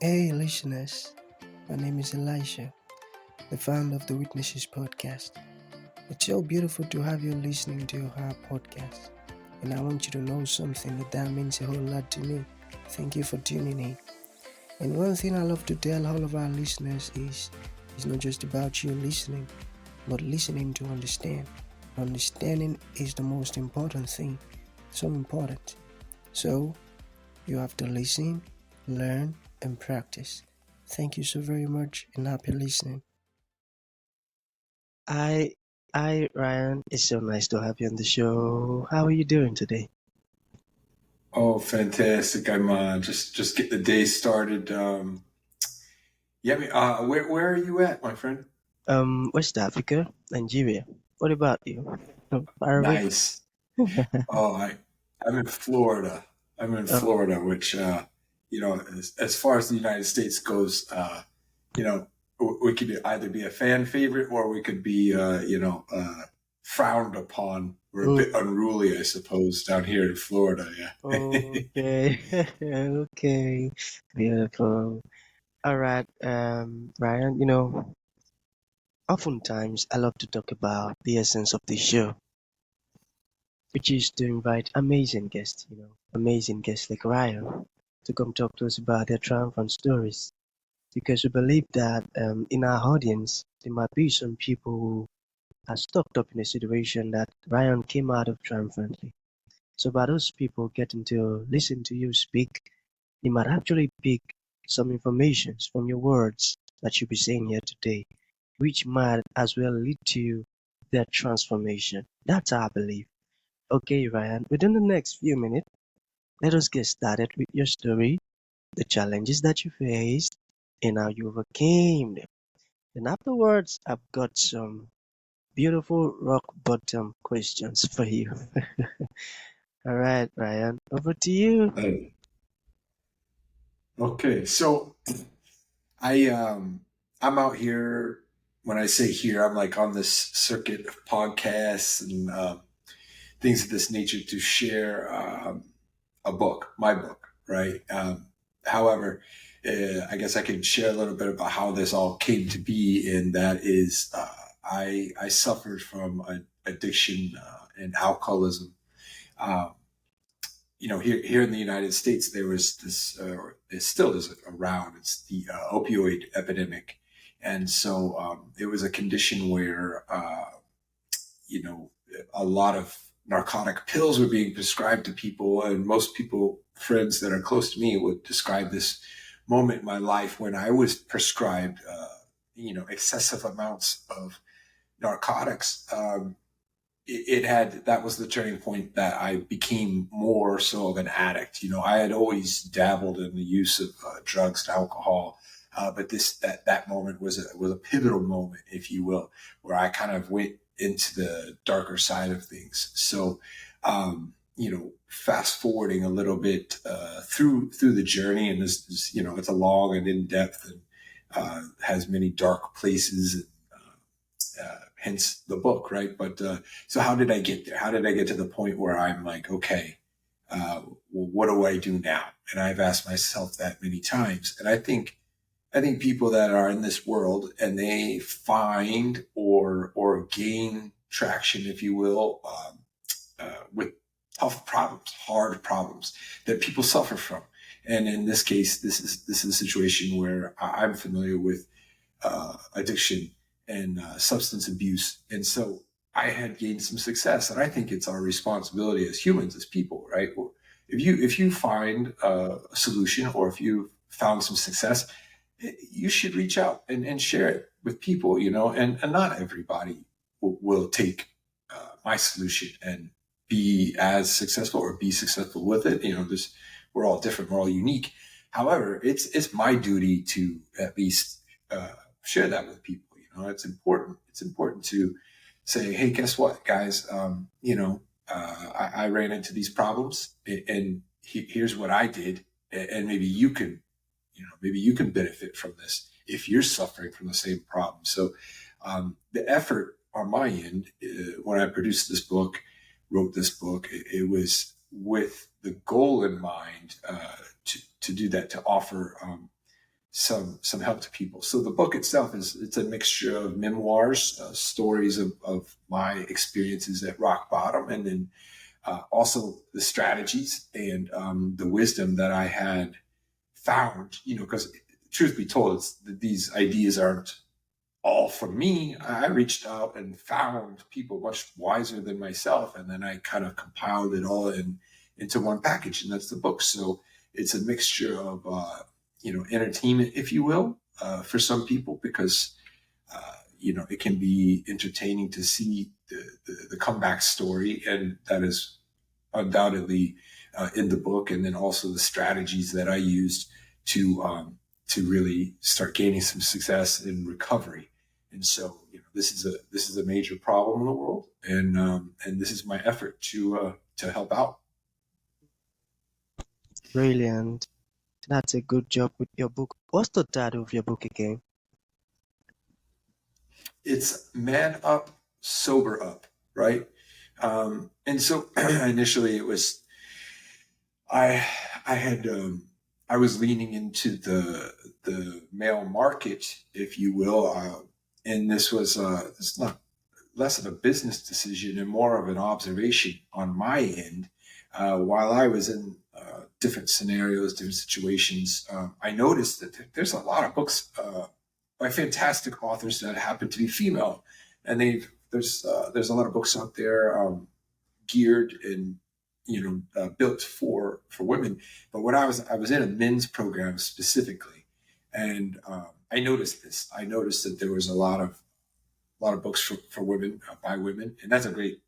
Hey, listeners. My name is Elisha, the founder of the Witnesses podcast. It's so beautiful to have you listening to our podcast. And I want you to know something that means a whole lot to me. Thank you for tuning in. And one thing I love to tell all of our listeners is it's not just about you listening, but listening to understand. Understanding is the most important thing. So important. So, you have to listen, learn, and practice. Thank you so very much and happy listening. I, Ryan, it's so nice to have you on the show. How are you doing today? Oh, fantastic! I'm just getting the day started. Where are you at, my friend? West Africa, Nigeria. What about you? Far away? Nice. Oh, I'm in Florida. I'm in Oh, Florida, which as far as the United States goes, you know, we could either be a fan favorite or we could be frowned upon. We're a bit mm, unruly, I suppose, down here in Florida. Yeah. okay, okay, beautiful. All right, Ryan. Oftentimes I love to talk about the essence of the show, which is to invite amazing guests like Ryan to come talk to us about their triumphant stories. Because we believe that in our audience, there might be some people who are stuck up in a situation that Ryan came out of triumphantly. So by those people getting to listen to you speak, they might actually pick some information from your words that you'll be saying here today, which might as well lead to their transformation. That's our belief. Okay, Ryan, within the next few minutes, let us get started with your story, the challenges that you faced, and how you overcame them. And afterwards, I've got some beautiful rock bottom questions for you. All right, Ryan, over to you. Okay, so I I'm out here. When I say here, I'm like on this circuit of podcasts and things of this nature to share a book, my book, right? However, I guess I can share a little bit about how this all came to be, and that is, I suffered from addiction and alcoholism. Um, here in the United States, there was this, or it still is around. It's the opioid epidemic, and so it was a condition where you know a lot of narcotic pills were being prescribed to people, and most people, friends that are close to me, would describe this moment in my life when I was prescribed, excessive amounts of narcotics. It had that was the turning point that I became more so of an addict. I had always dabbled in the use of drugs and alcohol, but that moment was a pivotal moment, if you will, where I kind of went into the darker side of things. So, fast forwarding a little bit through the journey, and this is, it's a long and in depth and has many dark places. And, hence the book, right? But so how did I get there? How did I get to the point where I'm like, okay, well, what do I do now? And I've asked myself that many times. And I think people that are in this world and they find or gain traction, if you will, with tough problems, hard problems that people suffer from. And in this case, this is a situation where I'm familiar with addiction and substance abuse. And so I had gained some success, and I think it's our responsibility as humans, as people, right? Well, if you find a solution, or if you found some success, you should reach out and share it with people, and not everybody will take my solution and be as successful or be successful with it. We're all different, we're all unique. However, it's my duty to at least share that with people. It's important. It's important to say, hey, guess what, guys? I ran into these problems, and here's what I did, and maybe you can benefit from this if you're suffering from the same problem. So the effort on my end, when I produced this book, wrote this book, it was with the goal in mind to do that, to offer some help to people. So the book itself it's a mixture of memoirs, stories of my experiences at rock bottom, and then also the strategies and the wisdom that I had found. Because truth be told, these ideas aren't all from me. I reached out and found people much wiser than myself, and then I kind of compiled it all into one package, and that's the book. So it's a mixture of entertainment, if you will, for some people, because it can be entertaining to see the comeback story, and that is undoubtedly in the book, and then also the strategies that I used to really start gaining some success in recovery. And so, this is a major problem in the world, and this is my effort to help out. Brilliant. That's a good job with your book. What's the title of your book again? It's Man Up, Sober Up, right? And so initially it was I I was leaning into the male market, if you will, and this was it's not less of a business decision and more of an observation on my end. While I was in different scenarios, different situations, I noticed that there's a lot of books by fantastic authors that happen to be female, and there's a lot of books out there geared and built for women. But when I was in a men's program specifically, and I noticed this. I noticed that there was a lot of books for women by women, and that's an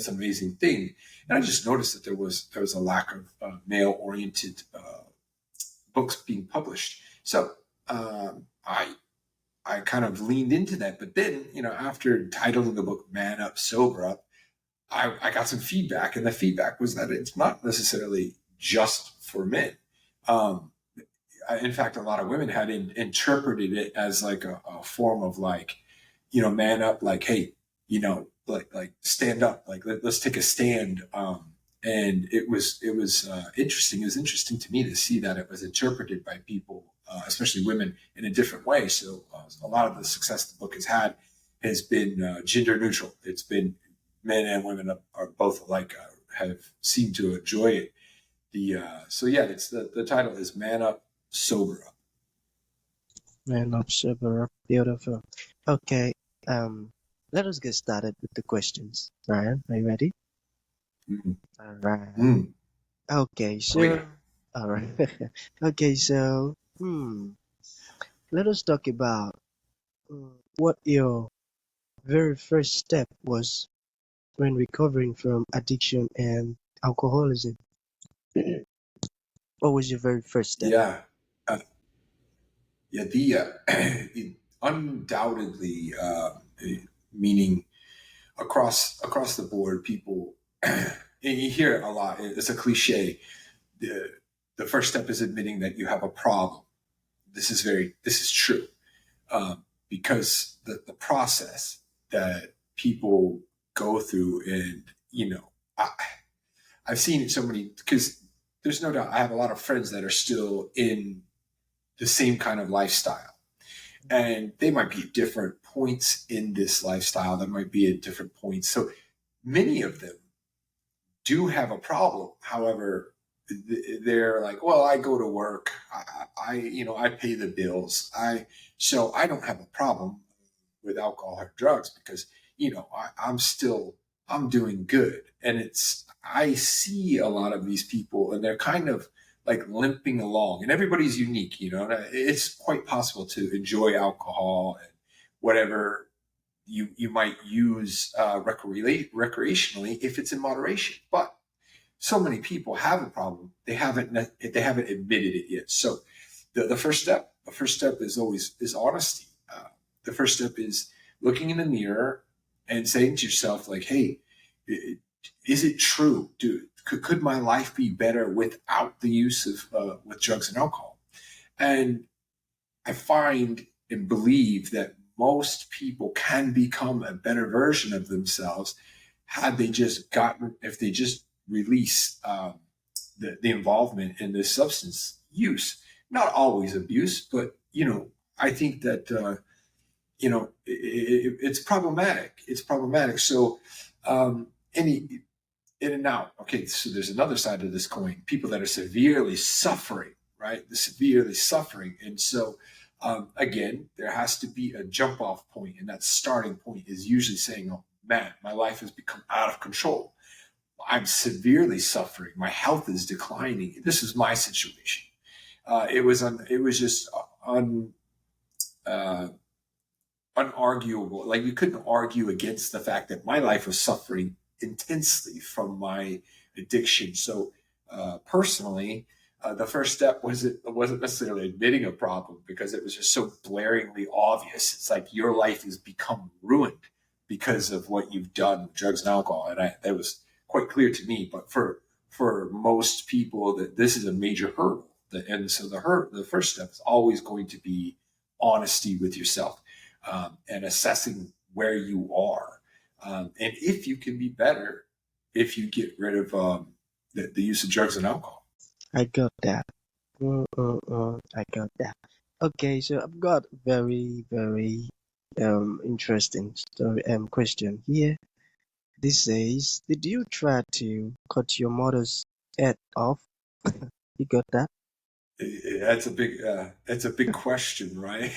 amazing thing. And I just noticed that there was a lack of male oriented books being published. So I kind of leaned into that. But then, after titling the book "Man Up, Sober Up," I got some feedback, and the feedback was that it's not necessarily just for men. In fact, a lot of women had interpreted it as like a form of like, man up, like, hey, like stand up, like let's take a stand. And it was interesting. It was interesting to me to see that it was interpreted by people, especially women, in a different way. So a lot of the success the book has had has been gender neutral. It's been men and women are both alike, have seemed to enjoy it. It's the title is Man Up, Sober Up. Man up, sober up. Beautiful. Okay. Let us get started with the questions. Ryan, are you ready? Mm. All right. Mm. Okay, so Oh, yeah. all right. Okay, so let us talk about what your very first step was when recovering from addiction and alcoholism. What was your very first step? Yeah. Uh, yeah, undoubtedly, meaning across the board, people, and you hear it a lot. It's a cliche. The first step is admitting that you have a problem. This is true, because the process that people go through, and I, I've seen it so many, because there's no doubt I have a lot of friends that are still in the same kind of lifestyle. And they might be at different points in this lifestyle. They might be at different points. So many of them do have a problem. However, they're like, well, I go to work. I pay the bills. So I don't have a problem with alcohol or drugs because, I'm doing good. And I see a lot of these people and they're kind of like limping along, and everybody's unique, and it's quite possible to enjoy alcohol and whatever you might use recreationally if it's in moderation. But so many people have a problem. They haven't admitted it yet. So the first step is honesty. The first step is looking in the mirror and saying to yourself, like, hey, is it true? Could my life be better without the use of with drugs and alcohol? And I find and believe that most people can become a better version of themselves if they just release the involvement in this substance use. not always abuse, but I think that it's problematic. It's problematic. So any in and out. Okay, so there's another side of this coin. People that are severely suffering, right? The severely suffering, and so again, there has to be a jump off point, and that starting point is usually saying, "Oh man, my life has become out of control. I'm severely suffering. My health is declining. This is my situation." It was just uh, unarguable. Like you couldn't argue against the fact that my life was suffering intensely from my addiction. So personally, the first step wasn't necessarily admitting a problem because it was just so blaringly obvious. It's like your life has become ruined because of what you've done with drugs and alcohol, and that was quite clear to me. But for most people, that this is a major hurdle, and so the first step is always going to be honesty with yourself, and assessing where you are. And if you can be better, if you get rid of the use of drugs and alcohol. I got that. I got that. Okay, so I've got very interesting story question here. This says, did you try to cut your mother's head off? You got that? That's a big question, right?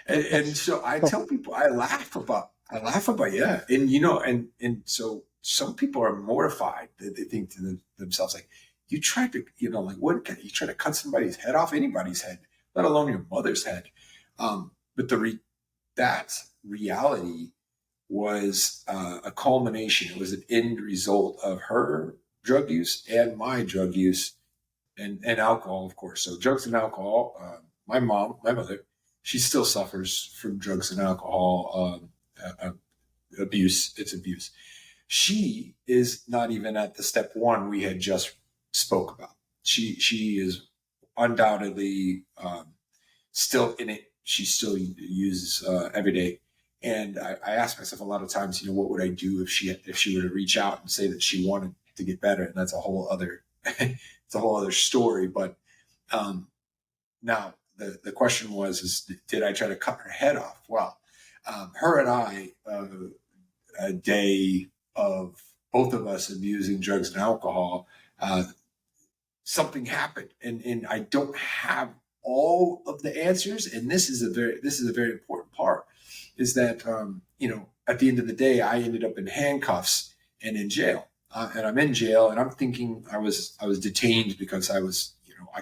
And so I tell people, I laugh about, yeah, and and so some people are mortified that they think to themselves like, you tried to, like what, you try to cut somebody's head off, anybody's head, let alone your mother's head. But that reality was a culmination. It was an end result of her drug use and my drug use, and alcohol, of course. So drugs and alcohol. My mother, she still suffers from drugs and alcohol abuse. It's abuse. She is not even at the step one we had just spoke about. She is undoubtedly still in it. She still uses every day. And I ask myself a lot of times, what would I do if she were to reach out and say that she wanted to get better? And that's a whole other it's a whole other story. But now the question is did I try to cut her head off? Well, her and I, a day of both of us abusing drugs and alcohol, something happened, and I don't have all of the answers. And this is a very important part, is that at the end of the day, I ended up in handcuffs and in jail, and I'm in jail, and I'm thinking I was detained because I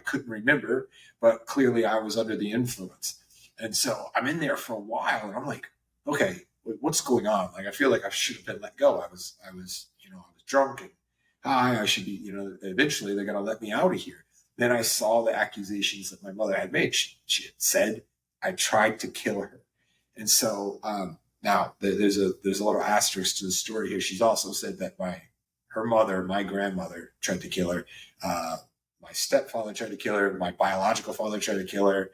couldn't remember, but clearly I was under the influence, and so I'm in there for a while, and I'm like, okay, what's going on? Like I feel like I should have been let go. I was drunk and high. I should be, eventually they're going to let me out of here. Then I saw the accusations that my mother had made. She had said I tried to kill her. And so now there's a little asterisk to the story here. She's also said that her mother, my grandmother, tried to kill her. My stepfather tried to kill her. My biological father tried to kill her.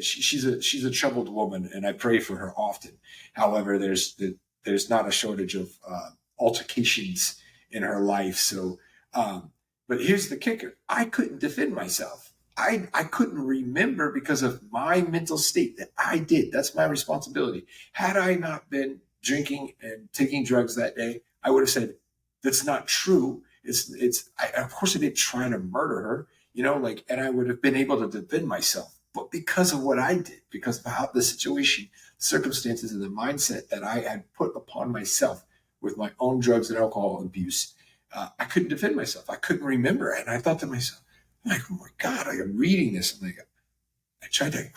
She's a troubled woman, and I pray for her often. However, there's not a shortage of altercations in her life. So, but here's the kicker: I couldn't defend myself. I couldn't remember because of my mental state that I did. That's my responsibility. Had I not been drinking and taking drugs that day, I would have said, "That's not true." Of course I didn't try to murder her, and I would have been able to defend myself. But because of what I did, because of how the situation, circumstances, and the mindset that I had put upon myself with my own drugs and alcohol abuse, I couldn't defend myself. I couldn't remember it. And I thought to myself, I'm like, oh my God, I am reading this. I'm like, I tried to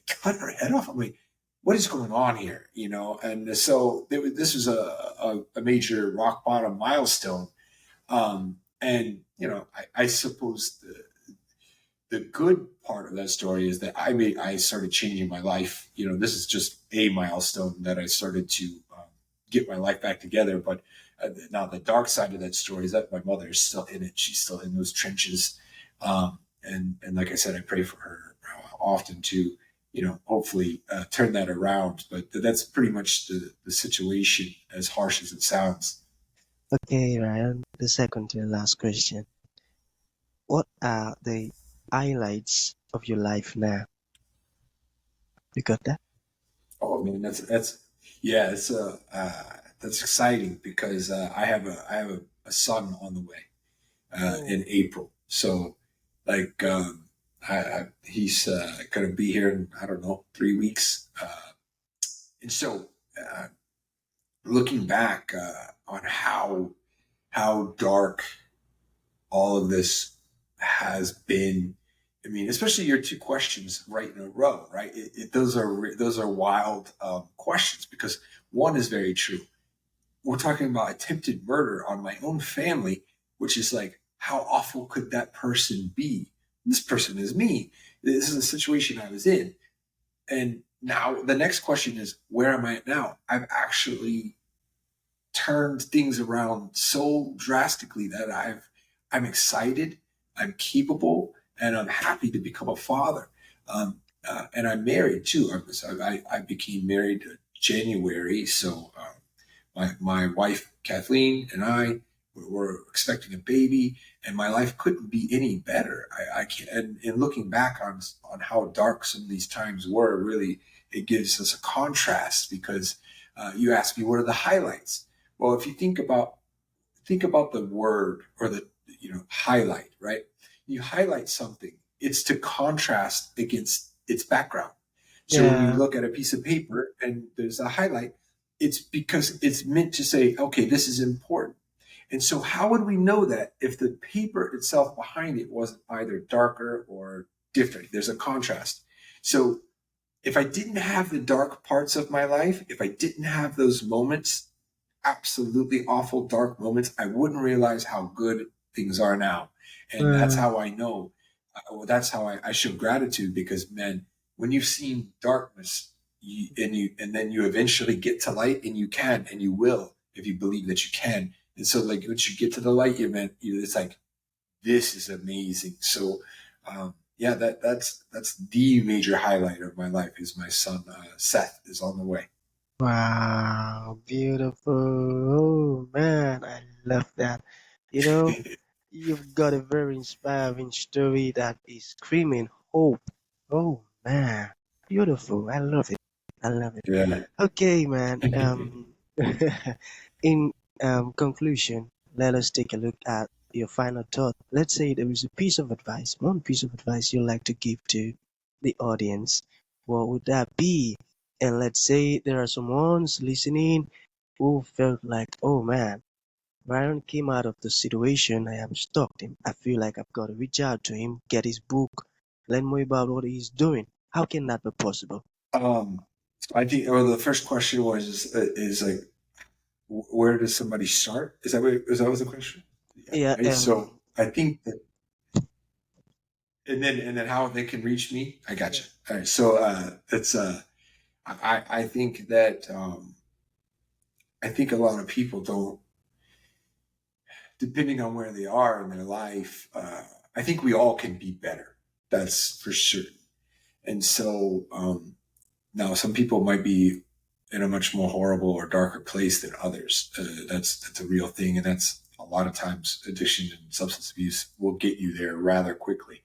cut her head off. I'm like, what is going on here? And so this was a major rock bottom milestone. I suppose the good part of that story is that I started changing my life. This is just a milestone that I started to get my life back together. But now the dark side of that story is that my mother is still in it. She's still in those trenches. And like I said, I pray for her often to, hopefully turn that around. But that's pretty much the situation, as harsh as it sounds. Okay, Ryan, the second to the last question. What are the highlights of your life now? You got that? Oh man, that's yeah, it's that's exciting because I have a son on the way in Oh, April. So like he's gonna be here in I don't know 3 weeks, and so uh, looking back on how dark all of this has been. I mean, especially your two questions right in a row, right? Those are wild questions because one is very true. We're talking about attempted murder on my own family, which is like, how awful could that person be? This person is me. This is a situation I was in, and now the next question is, where am I at now? I've actually turned things around so drastically that I'm excited, I'm capable, and I'm happy to become a father. And I'm married too. I became married in January, so my wife Kathleen and I were expecting a baby, and my life couldn't be any better. I can't. And looking back on how dark some of these times were, really, it gives us a contrast because you asked me what are the highlights. Well, if you think about the word or the highlight, right? You highlight something. It's to contrast against its background. So when you yeah. look at a piece of paper and there's a highlight, it's because it's meant to say, okay, this is important. And so how would we know that if the paper itself behind it wasn't either darker or different? There's a contrast. So if I didn't have the dark parts of my life, if I didn't have those moments, absolutely awful dark moments, I wouldn't realize how good things are now. And that's Uh, how I know. That's how I show gratitude because, man, when you've seen darkness, and then you eventually get to light, and you can, and you will, if you believe that you can. And so, like once you get to the light, it's like this is amazing. So, yeah, that's the major highlight of my life is my son Seth is on the way. wow, beautiful. Oh man, I love that. You know, you've got a very inspiring story that is screaming hope. Oh man, beautiful. I love it. I love it. Yeah. Okay, man. In conclusion, let us take a look at your final thought. Let's say there is a piece of advice, one piece of advice you'd like to give to the audience. What would that be? And let's say there are some ones listening who felt like, oh man, Ryan came out of the situation I am stuck in. I feel like I've got to reach out to him, get his book, learn more about what he's doing. How can that be possible? Um, I think, well, the first question is like, where does somebody start? Is that was the question? Yeah. Yeah, Right. So I think that, and then how they can reach me. I got yeah. you. All right. So that's I think that I think a lot of people don't, depending on where they are in their life. I think we all can be better. That's for sure. And so now, some people might be in a much more horrible or darker place than others. That's a real thing, and that's a lot of times addiction and substance abuse will get you there rather quickly.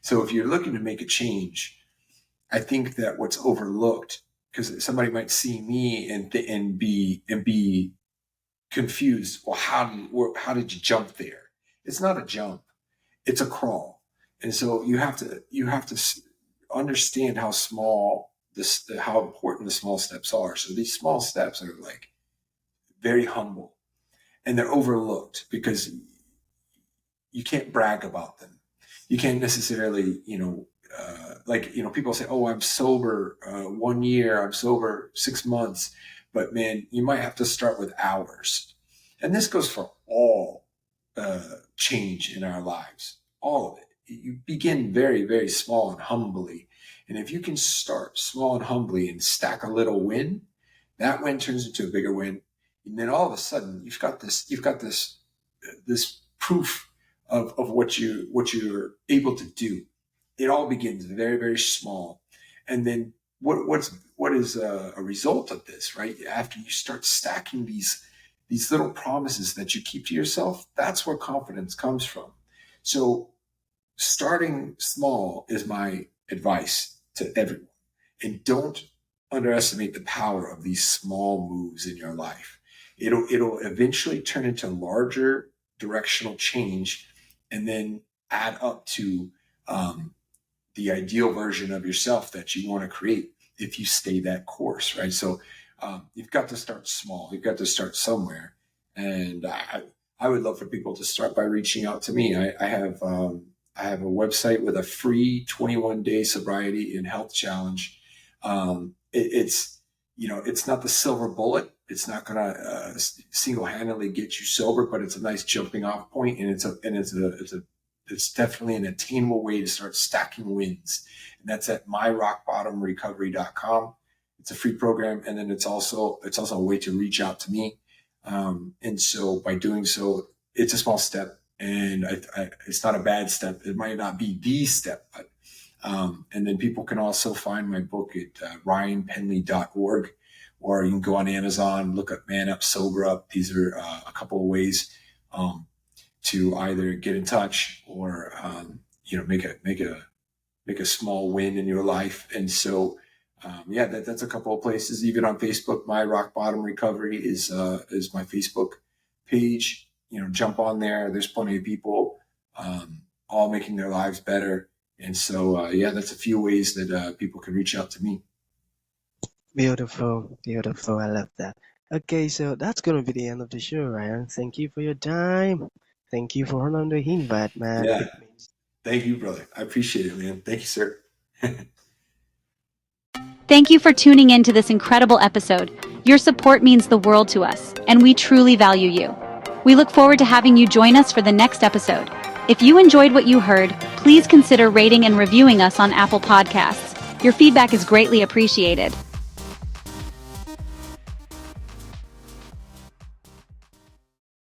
So if you're looking to make a change, I think that what's overlooked, because somebody might see me and be confused. Well, how did you jump there? It's not a jump; it's a crawl. And so you have to understand how small this how important the small steps are. So these small steps are like very humble, and they're overlooked because you can't brag about them. You can't necessarily, people say, "Oh, I'm sober 1 year. I'm sober 6 months," but man, you might have to start with hours, and this goes for all change in our lives, all of it. You begin very, very small and humbly, and if you can start small and humbly and stack a little win, that win turns into a bigger win, and then all of a sudden you've got this proof of what you're able to do. It all begins very, very small, and then what is a result of this, right? After you start stacking these little promises that you keep to yourself, that's where confidence comes from. So starting small is my advice to everyone. And don't underestimate the power of these small moves in your life. It'll eventually turn into larger directional change, and then add up to the ideal version of yourself that you want to create if you stay that course, right? So you've got to start small. You've got to start somewhere. And I would love for people to start by reaching out to me. I have a website with a free 21-day sobriety and health challenge. It's not the silver bullet. It's not going to single-handedly get you sober, but it's a nice jumping-off point, and it's definitely an attainable way to start stacking wins. And that's at myrockbottomrecovery.com. It's a free program, and then it's also a way to reach out to me. And so by doing so, it's a small step, and it's not a bad step. It might not be the step, but and then people can also find my book at ryanpenley.org, or you can go on Amazon, look up Man Up, Sober Up. These are a couple of ways to either get in touch or make a small win in your life. And so that's a couple of places. Even on Facebook, My Rock Bottom Recovery is my Facebook page. Jump on there. There's plenty of people all making their lives better. And so, that's a few ways that people can reach out to me. Beautiful, beautiful. I love that. Okay, so that's gonna be the end of the show, Ryan. Thank you for your time. Thank you for honoring the invite, man. Yeah. Thank you, brother. I appreciate it, man. Thank you, sir. Thank you for tuning in to this incredible episode. Your support means the world to us, and we truly value you. We look forward to having you join us for the next episode. If you enjoyed what you heard, please consider rating and reviewing us on Apple Podcasts. Your feedback is greatly appreciated.